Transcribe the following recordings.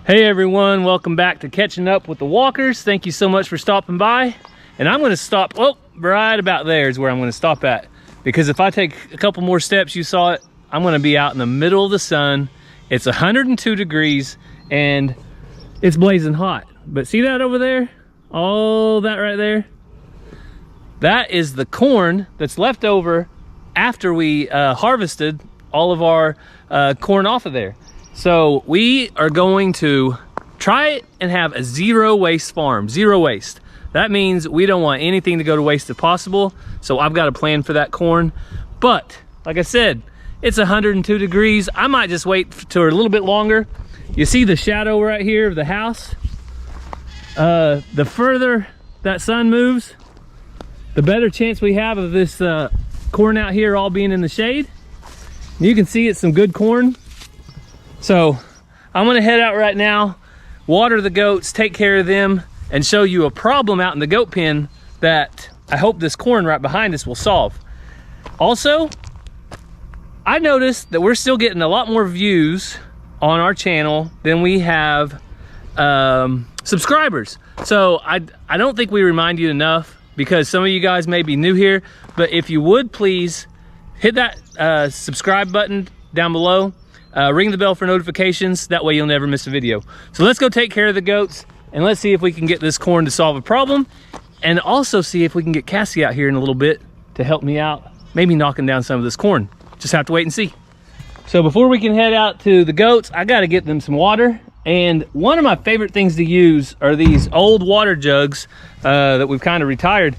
Hey everyone, welcome back to Catching Up with the Walkers. Thank you so much for stopping by. And I'm gonna stop, oh, right about there is where I'm gonna stop at. Because if I take a couple more steps, you saw it, I'm gonna be out in the middle of the sun. It's 102 degrees and it's blazing hot. But see that over there? All that right there? That is the corn that's left over after we harvested all of our corn off of there. So we are going to try and have a zero waste farm, zero waste. That means we don't want anything to go to waste if possible. So I've got a plan for that corn. But like I said, it's 102 degrees. I might just wait till a little bit longer. You see the shadow right here of the house? The further that sun moves, the better chance we have of this corn out here all being in the shade. You can see it's some good corn. So I'm gonna head out right now, water the goats, take care of them, and show you a problem out in the goat pen that I hope this corn right behind us will solve. Also, I noticed that we're still getting a lot more views on our channel than we have subscribers. So I don't think we remind you enough, because some of you guys may be new here, but if you would please hit that subscribe button down below. Ring the bell for notifications, that way you'll never miss a video. So let's go take care of the goats and let's see if we can get this corn to solve a problem, and also see if we can get Cassie out here in a little bit to help me out, maybe knocking down some of this corn. Just have to wait and see. So before we can head out to the goats, I got to get them some water. And one of my favorite things to use are these old water jugs that we've kind of retired,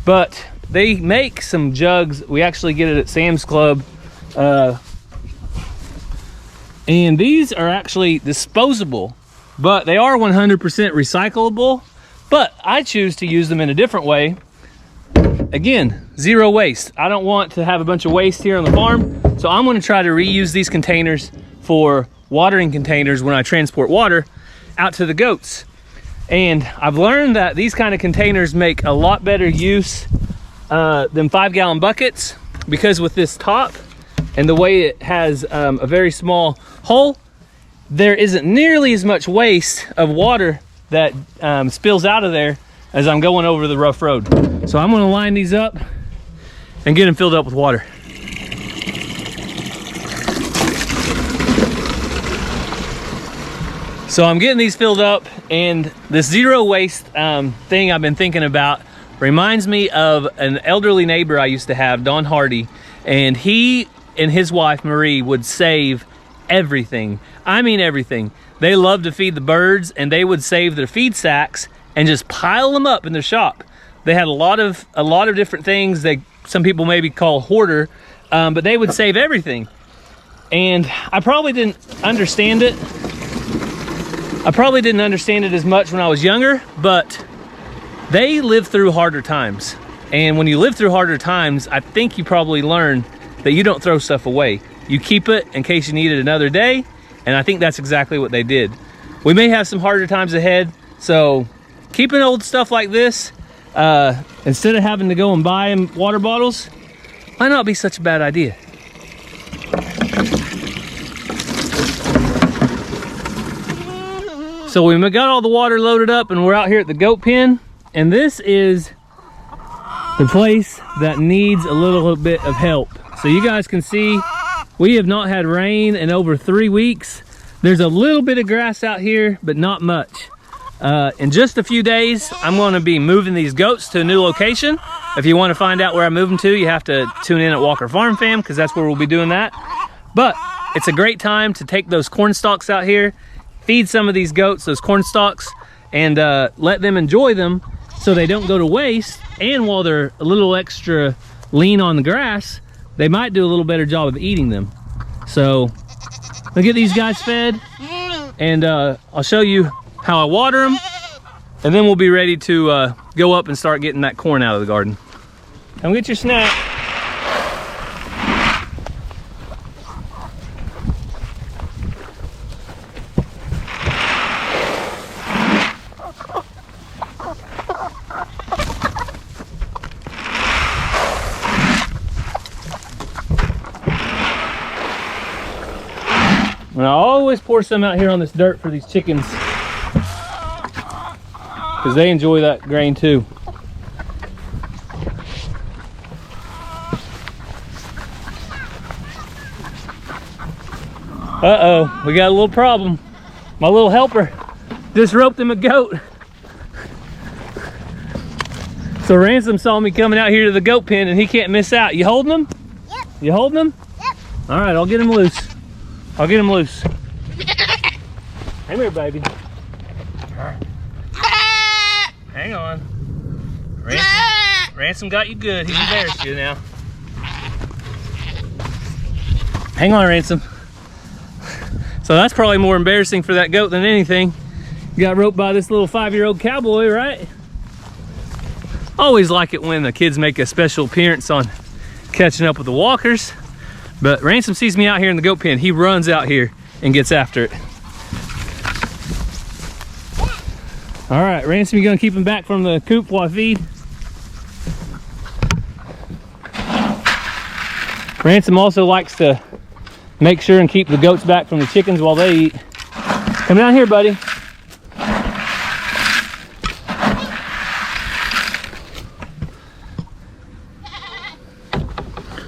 but they make some jugs. We actually get it at Sam's Club. And these are actually disposable, but they are 100% recyclable. But I choose to use them in a different way. Again, zero waste. I don't want to have a bunch of waste here on the farm. So I'm gonna try to reuse these containers for watering containers when I transport water out to the goats. And I've learned that these kind of containers make a lot better use than 5-gallon buckets, because with this top and the way it has a very small hole, there isn't nearly as much waste of water that spills out of there as I'm going over the rough road. So I'm gonna line these up and get them filled up with water. So I'm getting these filled up, and this zero waste thing I've been thinking about reminds me of an elderly neighbor I used to have, Don Hardy, and he and his wife Marie would save everything. I mean everything. They loved to feed the birds, and they would save their feed sacks and just pile them up in their shop. They had a lot of different things that some people maybe call hoarder, but they would save everything. And I probably didn't understand it. I probably didn't understand it as much when I was younger, but they lived through harder times. And when you live through harder times, I think you probably learn that you don't throw stuff away. You keep it in case you need it another day. And I think that's exactly what they did. We may have some harder times ahead, so keeping old stuff like this, instead of having to go and buy water bottles, might not be such a bad idea. So we got all the water loaded up, and we're out here at the goat pen, and this is the place that needs a little bit of help. So you guys can see we have not had rain in over 3 weeks. There's a little bit of grass out here, but not much. In just a few days, I'm going to be moving these goats to a new location. If you want to find out where I move them to, you have to tune in at Walker Farm Fam, because that's where we'll be doing that. But it's a great time to take those corn stalks out here, feed some of these goats those corn stalks, and let them enjoy them so they don't go to waste. And while they're a little extra lean on the grass, they might do a little better job of eating them. So I'll get these guys fed, and I'll show you how I water them, and then we'll be ready to go up and start getting that corn out of the garden. Come get your snack. And I always pour some out here on this dirt for these chickens, because they enjoy that grain too. Uh-oh, we got a little problem. My little helper just roped him a goat. So Ransom saw me coming out here to the goat pen and he can't miss out. You holding him? Yep. You holding him? Yep. All right, I'll get him loose. I'll get him loose. Come here, baby. Hang on. Ransom got you good. He's embarrassed you now. Hang on, Ransom. So that's probably more embarrassing for that goat than anything. You got roped by this little 5-year-old cowboy, right? Always like it when the kids make a special appearance on catching up with the walkers. But Ransom sees me out here in the goat pen. He runs out here and gets after it. All right, Ransom, you gonna keep him back from the coop while I feed? Ransom also likes to make sure and keep the goats back from the chickens while they eat. Come down here, buddy.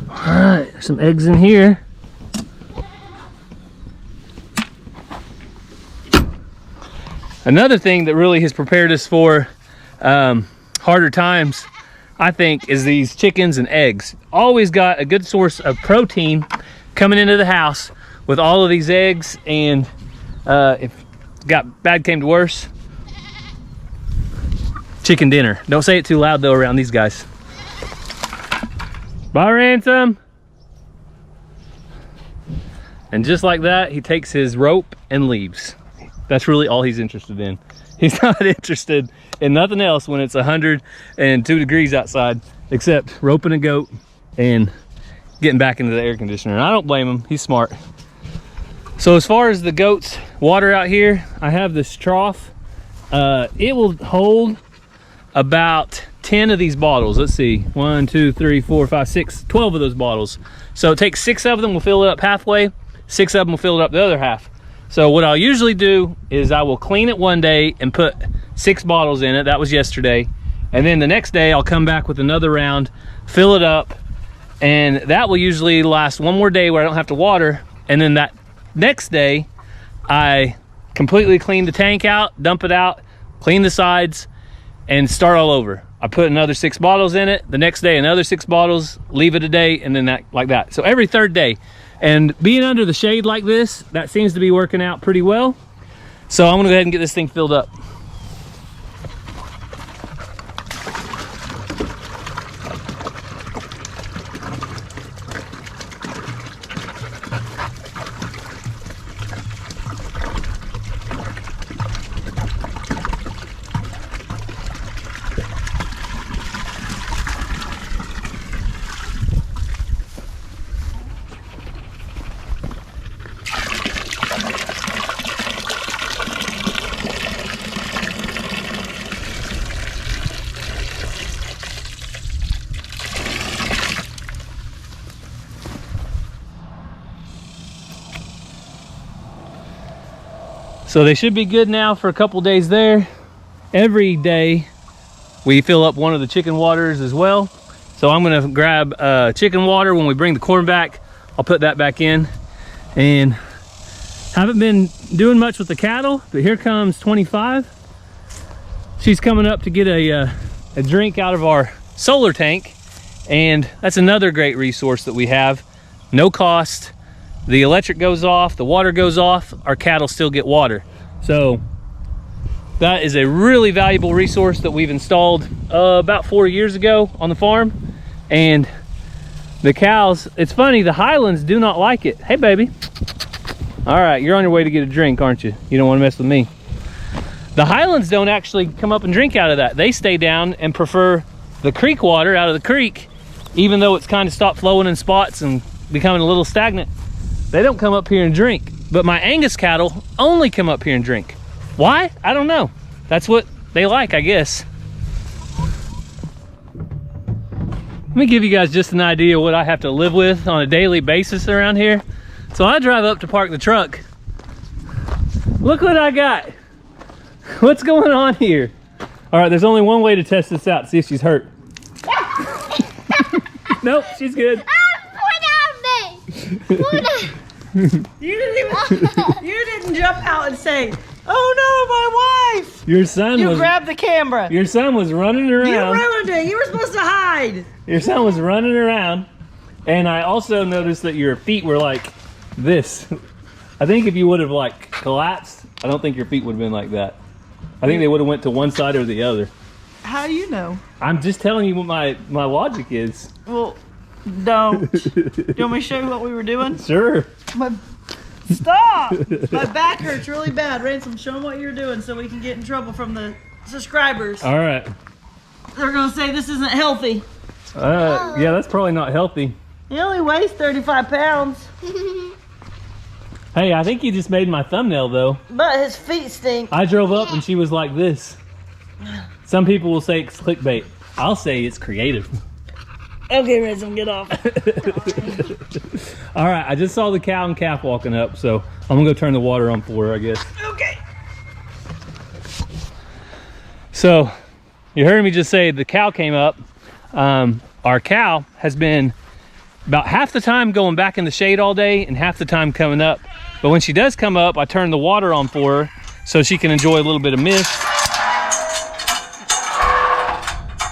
All right, there's some eggs in here. Another thing that really has prepared us for harder times, I think, is these chickens and eggs. Always got a good source of protein coming into the house with all of these eggs, and if bad came to worse, chicken dinner. Don't say it too loud though around these guys. Bye, Ransom. And just like that, he takes his rope and leaves. That's really all he's interested in. He's not interested in nothing else when it's 102 degrees outside, except roping a goat and getting back into the air conditioner. And I don't blame him, he's smart. So as far as the goats' water out here, I have this trough. It will hold about 10 of these bottles. Let's see, 1, 2, 3, 4, 5, 6, 12 of those bottles. So it takes 6 of them, we'll fill it up halfway, 6 of them will fill it up the other half. So what I'll usually do is I will clean it one day and put 6 bottles in it. That was yesterday. And then the next day I'll come back with another round, fill it up, and that will usually last one more day where I don't have to water. And then that next day I completely clean the tank out, dump it out, clean the sides, and start all over. I put another 6 bottles in it. The next day another 6 bottles, leave it a day, and then that, like that. So every 3rd day. And being under the shade like this, that seems to be working out pretty well. So I'm gonna go ahead and get this thing filled up. So they should be good now for a couple days there. Every day we fill up one of the chicken waters as well. So I'm gonna grab chicken water when we bring the corn back. I'll put that back in. And haven't been doing much with the cattle, but here comes 25. She's coming up to get a drink out of our solar tank. And that's another great resource that we have. No cost. The electric goes off, the water goes off, our cattle still get water. So that is a really valuable resource that we've installed about 4 years ago on the farm. And the cows, it's funny, the Highlands do not like it. Hey, baby. All right, you're on your way to get a drink, aren't you? You don't want to mess with me. The Highlands don't actually come up and drink out of that. They stay down and prefer the creek water out of the creek, even though it's kind of stopped flowing in spots and becoming a little stagnant. They don't come up here and drink. But my Angus cattle only come up here and drink. Why? I don't know. That's what they like, I guess. Let me give you guys just an idea of what I have to live with on a daily basis around here. So I drive up to park the truck. Look what I got. What's going on here? All right, there's only one way to test this out, see if she's hurt. Nope, she's good. You didn't jump out and say, "Oh no, my wife!" Your son You grabbed the camera. Your son was running around. You ruined it. You were supposed to hide. Your son was running around, and I also noticed that your feet were like this. I think if you would have like collapsed, I don't think your feet would have been like that. I think they would have went to one side or the other. How do you know? I'm just telling you what my logic is. Well, don't. Do you want me to show you what we were doing? Sure. Stop! My back hurts really bad. Ransom, show them what you're doing so we can get in trouble from the subscribers. All right. They're going to say this isn't healthy. Yeah, that's probably not healthy. He only weighs 35 pounds. Hey, I think you just made my thumbnail though. But his feet stink. I drove up and she was like this. Some people will say it's clickbait. I'll say it's creative. Okay, Ransom, get off. All right, I just saw the cow and calf walking up, so I'm gonna go turn the water on for her, I guess. Okay. So, you heard me just say the cow came up. Our cow has been about half the time going back in the shade all day and half the time coming up. But when she does come up, I turn the water on for her so she can enjoy a little bit of mist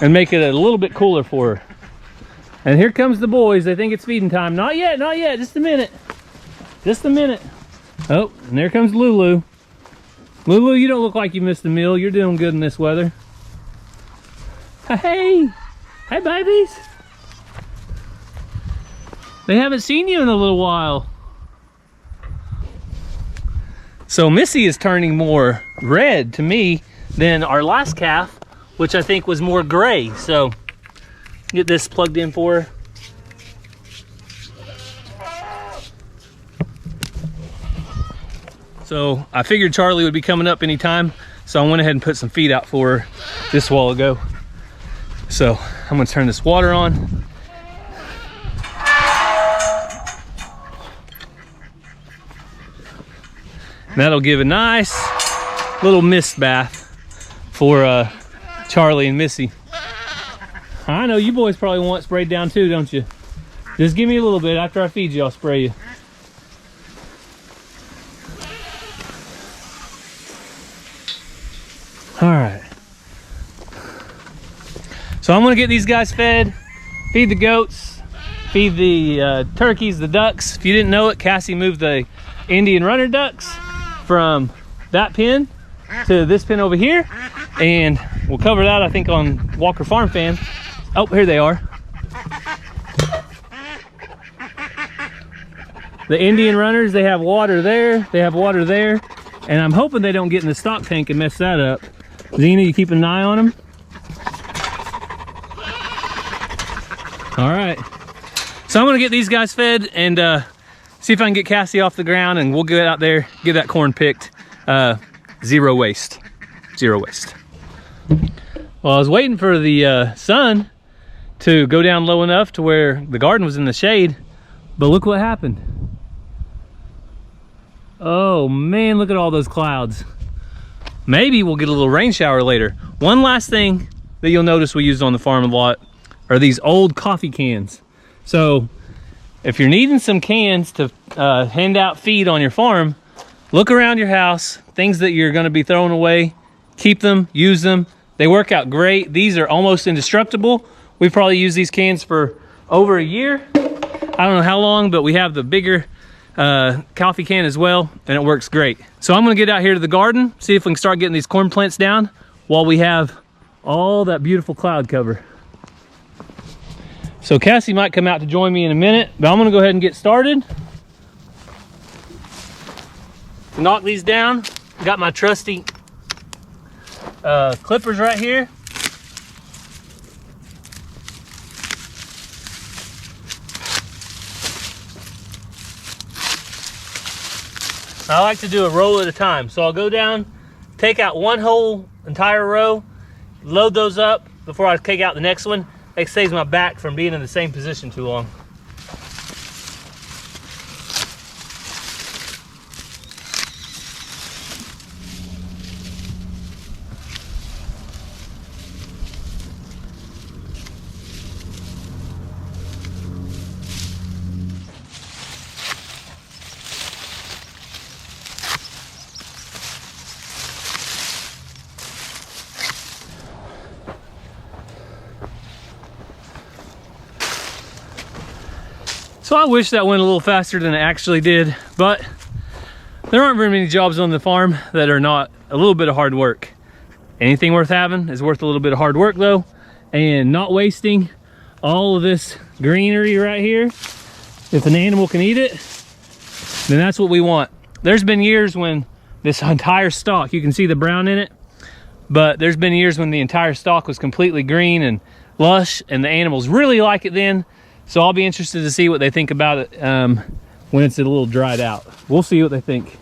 and make it a little bit cooler for her. And here comes the boys. They think it's feeding time. Not yet, not yet. Just a minute. Just a minute. Oh, and there comes Lulu. Lulu, you don't look like you missed a meal. You're doing good in this weather. Hey. Hey, babies. They haven't seen you in a little while. So Missy is turning more red to me than our last calf, which I think was more gray. So get this plugged in for her. So I figured Charlie would be coming up anytime, so I went ahead and put some feed out for her just a while ago. So I'm gonna turn this water on. And that'll give a nice little mist bath for Charlie and Missy. I know you boys probably want sprayed down too, don't you? Just give me a little bit. After I feed you, I'll spray you. All right. So I'm gonna get these guys fed, feed the goats, feed the turkeys, the ducks. If you didn't know it, Cassie moved the Indian runner ducks from that pen to this pen over here. And we'll cover that, I think, on Walker Farm Fan. Oh, here they are. The Indian runners, they have water there, they have water there, and I'm hoping they don't get in the stock tank and mess that up. Zena, you keeping an eye on them? All right. So I'm gonna get these guys fed and see if I can get Cassie off the ground, and we'll get out there, get that corn picked. Zero waste, zero waste. Well, I was waiting for the sun to go down low enough to where the garden was in the shade, but look what happened. Oh man, look at all those clouds. Maybe we'll get a little rain shower later. One last thing that you'll notice we used on the farm a lot are these old coffee cans. So if you're needing some cans to hand out feed on your farm, look around your house, things that you're gonna be throwing away, keep them, use them. They work out great. These are almost indestructible. We've probably used these cans for over a year. I don't know how long, but we have the bigger coffee can as well, and it works great. So I'm gonna get out here to the garden, see if we can start getting these corn plants down while we have all that beautiful cloud cover. So Cassie might come out to join me in a minute, but I'm gonna go ahead and get started. To knock these down, got my trusty clippers right here. I like to do a row at a time. So I'll go down, take out one whole entire row, load those up before I take out the next one. It saves my back from being in the same position too long. So I wish that went a little faster than it actually did, but there aren't very many jobs on the farm that are not a little bit of hard work. Anything worth having is worth a little bit of hard work though, and not wasting all of this greenery right here. If an animal can eat it, then that's what we want. There's been years when this entire stalk, you can see the brown in it, but there's been years when the entire stalk was completely green and lush, and the animals really like it then. So I'll be interested to see what they think about it when it's a little dried out. We'll see what they think.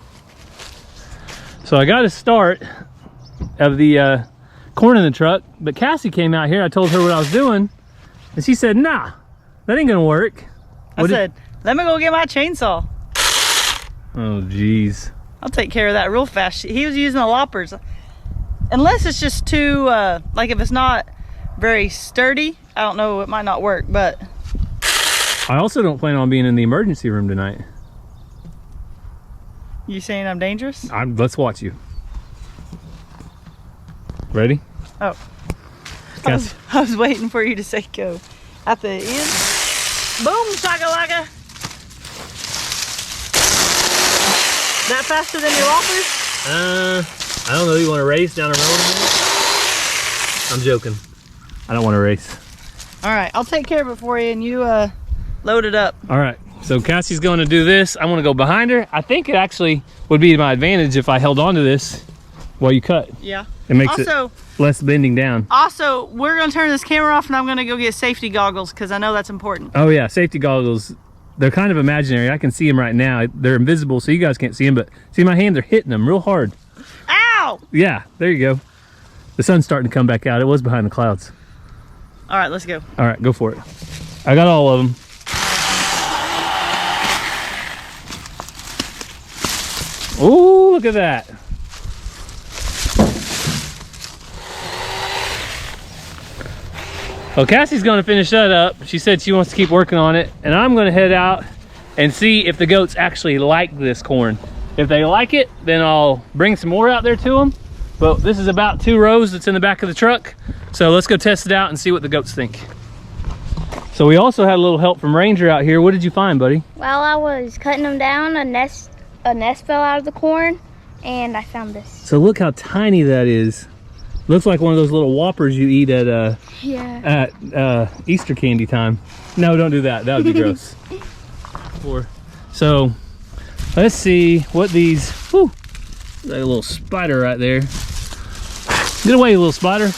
So I got a start of the corn in the truck, but Cassie came out here. I told her what I was doing, and she said, nah, that ain't gonna work. I said, let me go get my chainsaw. Oh, geez. I'll take care of that real fast. He was using the loppers. Unless it's just too, like if it's not very sturdy, I don't know, it might not work, but. I also don't plan on being in the emergency room tonight. You saying I'm dangerous? Let's watch you. Ready? Oh. I was waiting for you to say go. At the end. Boom, shakalaka. That faster than your loppers? I don't know. You want to race down the road a minute? I'm joking. I don't want to race. All right, I'll take care of it for you, and you load it up. All right, so Cassie's going to do this. I'm going to go behind her. I think it actually would be to my advantage if I held on to this while you cut. Yeah. It makes it less bending down. Also, we're going to turn this camera off, and I'm going to go get safety goggles because I know that's important. Oh yeah, safety goggles. They're kind of imaginary. I can see them right now. They're invisible, so you guys can't see them, but see my hands are hitting them real hard. Ow! Yeah, there you go. The sun's starting to come back out. It was behind the clouds. All right, let's go. All right, go for it. I got all of them. Oh, look at that. Well, Cassie's going to finish that up. She said she wants to keep working on it, and I'm going to head out and see if the goats actually like this corn. If they like it, then I'll bring some more out there to them. But this is about 2 rows that's in the back of the truck. So let's go test it out and see what the goats think. So we also had a little help from Ranger out here. What did you find, buddy? While I was cutting them down, a nest fell out of the corn, and I found this. So look how tiny that is. Looks like one of those little whoppers you eat at Easter candy time. No, don't do that. That would be gross. So let's see what these. Whew, that little spider right there. Get away, you little spider.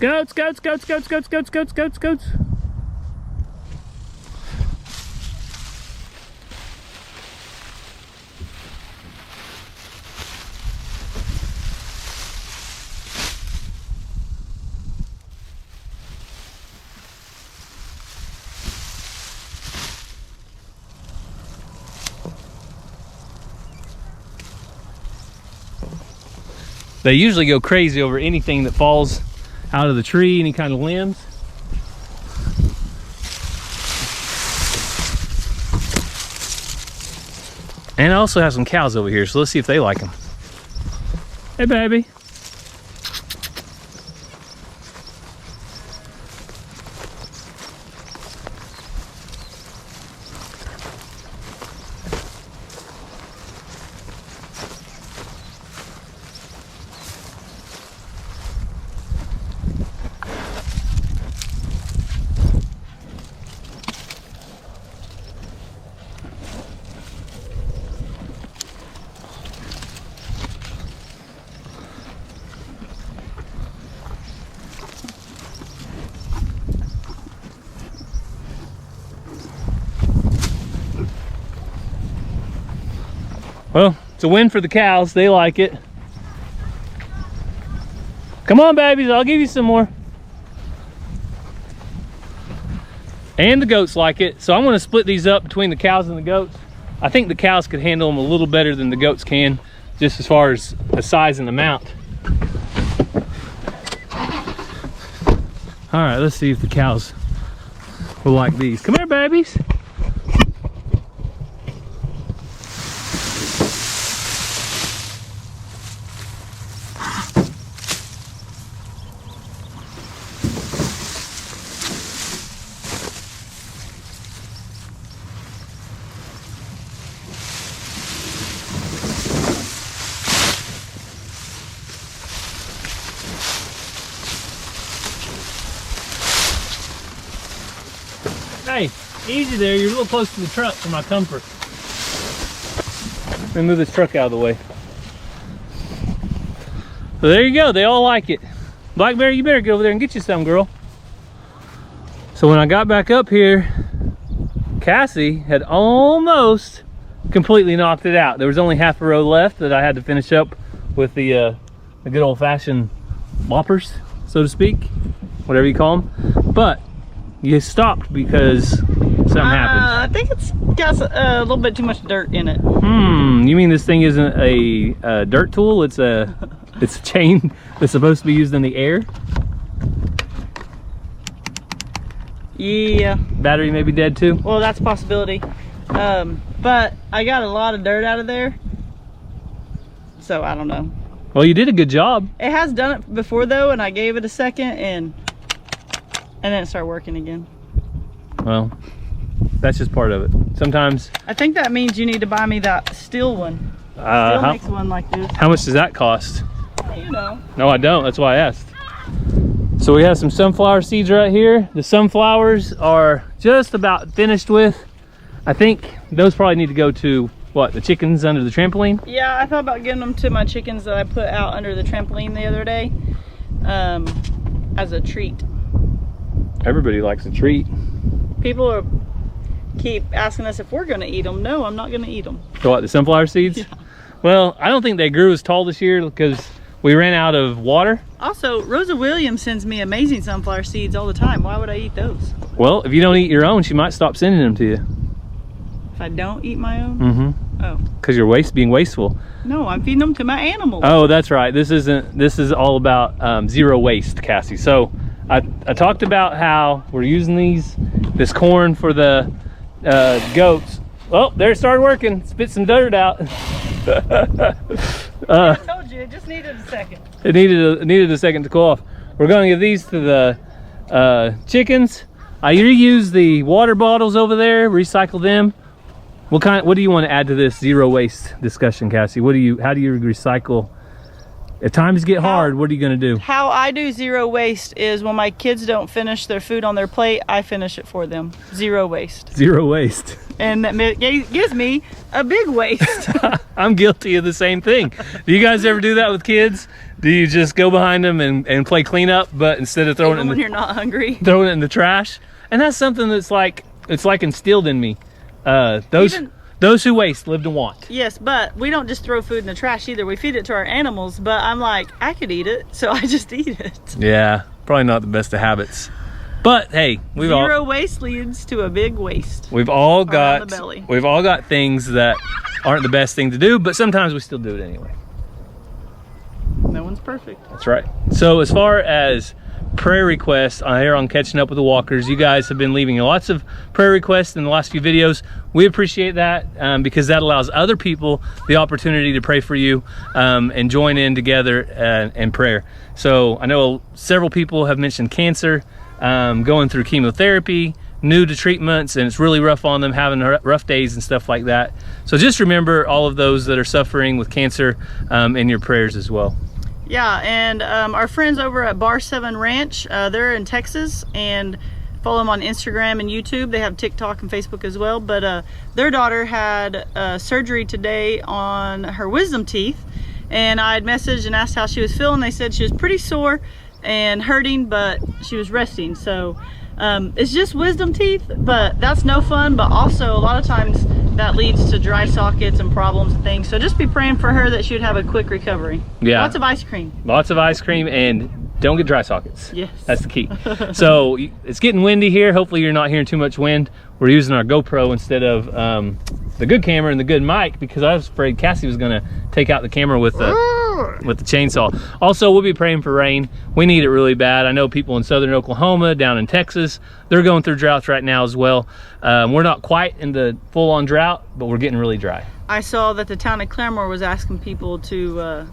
Goats, goats, goats, goats, goats, goats, goats, goats, goats. They usually go crazy over anything that falls out of the tree, any kind of limbs. And I also have some cows over here, so let's see if they like them. Hey, baby. Well, it's a win for the cows. They like it. Come on, babies. I'll give you some more. And the goats like it. So I'm going to split these up between the cows and the goats. I think the cows could handle them a little better than the goats can, just as far as the size and amount. All right, let's see if the cows will like these. Come here, babies. Hey, easy there. You're a little close to the truck for my comfort. Let me move this truck out of the way. So there you go. They all like it. Blackberry, you better get over there and get you some, girl. So when I got back up here, Cassie had almost completely knocked it out. There was only half a row left that I had to finish up with the good old-fashioned loppers, so to speak, whatever you call them. But you stopped because something happened. I think it's got a little bit too much dirt in it. You mean this thing isn't a dirt tool? It's a chain that's supposed to be used in the air? Yeah. Battery may be dead too? Well, that's a possibility. But I got a lot of dirt out of there, so I don't know. Well, you did a good job. It has done it before though, and I gave it a second, and then it started working again. Well, that's just part of it. Sometimes. I think that means you need to buy me that steel one. Steel makes one like this. How much does that cost? You know. No, I don't. That's why I asked. So we have some sunflower seeds right here. The sunflowers are just about finished with. I think those probably need to go to, what, the chickens under the trampoline? Yeah, I thought about giving them to my chickens that I put out under the trampoline the other day as a treat. Everybody likes a treat. People keep asking us if we're going to eat them. No, I'm not going to eat them. So what, the sunflower seeds? Yeah. Well, I don't think they grew as tall this year because we ran out of water. Also, Rosa Williams sends me amazing sunflower seeds all the time. Why would I eat those? Well, if you don't eat your own, she might stop sending them to you. If I don't eat my own? Mm-hmm. Oh. Because you're being wasteful. No, I'm feeding them to my animals. Oh, that's right. This is all about zero waste, Cassie. So I talked about how we're using this corn for the goats. Oh, there it started working. Spit some dirt out. I told you, it just needed a second. It needed a second to cool off. We're going to give these to the chickens. I reuse the water bottles over there, recycle them. What do you want to add to this zero waste discussion, Cassie? How do you recycle? If times get hard, what are you going to do? How I do zero waste is when my kids don't finish their food on their plate, I finish it for them. Zero waste. Zero waste. And that gives me a big waste. I'm guilty of the same thing. Do you guys ever do that with kids? Do you just go behind them and play cleanup, but instead of throwing it in when you're not hungry, throwing it in the trash? And that's something that's like instilled in me. Those who waste live to want. Yes, but we don't just throw food in the trash either. We feed it to our animals, but I'm like, I could eat it, so I just eat it. Yeah, probably not the best of habits. But hey, zero waste leads to a big waste. We've all got things that aren't the best thing to do, but sometimes we still do it anyway. No one's perfect. That's right. So as far as prayer requests here on Catching Up with the Walkers, you guys have been leaving lots of prayer requests in the last few videos. We appreciate that because that allows other people the opportunity to pray for you and join in together in prayer. So I know several people have mentioned cancer, going through chemotherapy, new to treatments, and it's really rough on them, having rough days and stuff like that. So just remember all of those that are suffering with cancer in your prayers as well. Yeah, and our friends over at Bar 7 Ranch, they're in Texas, and follow them on Instagram and YouTube. They have TikTok and Facebook as well, but their daughter had surgery today on her wisdom teeth, and I had messaged and asked how she was feeling. They said she was pretty sore and hurting, but she was resting. So it's just wisdom teeth, but that's no fun. But also a lot of times that leads to dry sockets and problems and things. So just be praying for her that she would have a quick recovery. Yeah. Lots of ice cream. Lots of ice cream, and don't get dry sockets. Yes. That's the key. So it's getting windy here. Hopefully you're not hearing too much wind. We're using our GoPro instead of the good camera and the good mic because I was afraid Cassie was gonna take out the camera with the chainsaw. Also, we'll be praying for rain. We need it really bad. I know people in southern Oklahoma, down in Texas, they're going through droughts right now as well. We're not quite in the full-on drought, but we're getting really dry. I saw that the town of Claremore was asking people to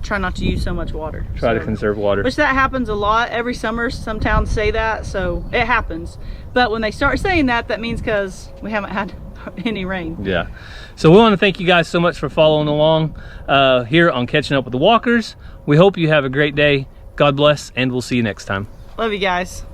try not to use so much water. Try to conserve water. Which that happens a lot. Every summer some towns say that, so it happens. But when they start saying that, that means because we haven't had any rain. Yeah. So we want to thank you guys so much for following along here on Catching Up with the Walkers. We hope you have a great day. God bless, and we'll see you next time. Love you guys.